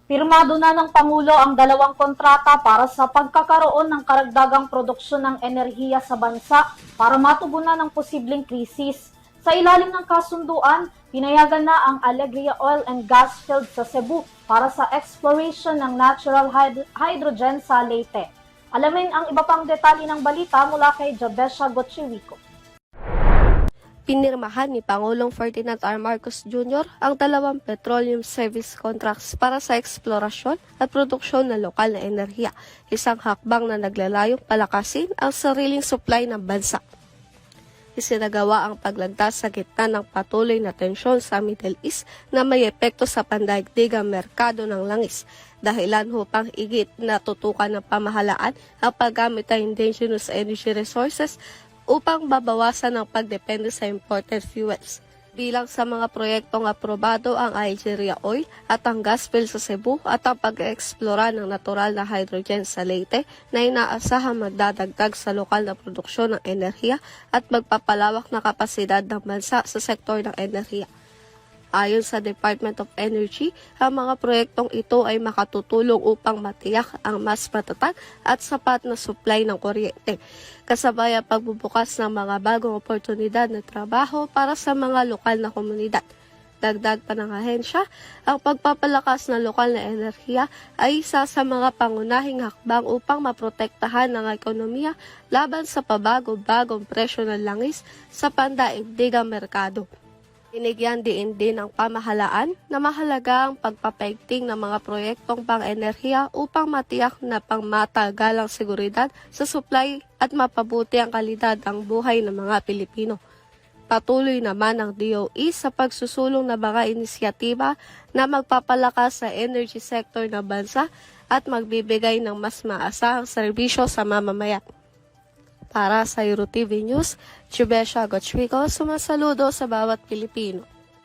Pirmado na ng Pangulo ang dalawang kontrata para sa pagkakaroon ng karagdagang produksyon ng enerhiya sa bansa para matugunan ng posibleng krisis. Sa ilalim ng kasunduan, pinayagan na ang Alegria Oil and Gas Field sa Cebu para sa exploration ng natural hydrogen sa Leyte. Alamin ang iba pang detalye ng balita mula kay Jabesha Gotchiwico. Pinirmahan ni Pangulong Ferdinand R. Marcos Jr. ang dalawang petroleum service contracts para sa eksplorasyon at produksyon ng lokal na enerhiya, isang hakbang na naglalayong palakasin ang sariling supply ng bansa. Isinagawa ang paglagdas sa gitna ng patuloy na tensyon sa Middle East na may epekto sa pandaigdigang merkado ng langis, dahilan upang higit na tutukan ng pamahalaan ang paggamit ng indigenous energy resources upang babawasan ang pagdepende sa imported fuels. Bilang sa mga proyektong aprobado ang Alegria Oil at ang gas field sa Cebu at ang pag-eksplora ng natural na hydrogen sa Leyte na inaasahang magdadagdag sa lokal na produksyon ng enerhiya at magpapalawak na kapasidad ng bansa sa sektor ng enerhiya. Ayon sa Department of Energy, ang mga proyektong ito ay makatutulong upang matiyak ang mas matatag at sapat na supply ng kuryente, kasabay ang pagbubukas ng mga bagong oportunidad na trabaho para sa mga lokal na komunidad. Dagdag pa ng ahensya, ang pagpapalakas ng lokal na enerhiya ay isa sa mga pangunahing hakbang upang maprotektahan ang ekonomiya laban sa pabago-bagong presyo ng langis sa pandaigdigang merkado. Binigyan din ng pamahalaan na mahalaga ang pagpapaigting ng mga proyektong pang-enerhiya upang matiyak na pangmatagalang seguridad sa supply at mapabuti ang kalidad ng buhay ng mga Pilipino. Patuloy naman ang DOE sa pagsusulong ng mga inisyatiba na magpapalakas sa energy sector ng bansa at magbibigay ng mas maasahang serbisyo sa mamamayan. Para sa EuroTV News, Jubesha Gotchiwico, sumasaludo sa bawat Pilipino.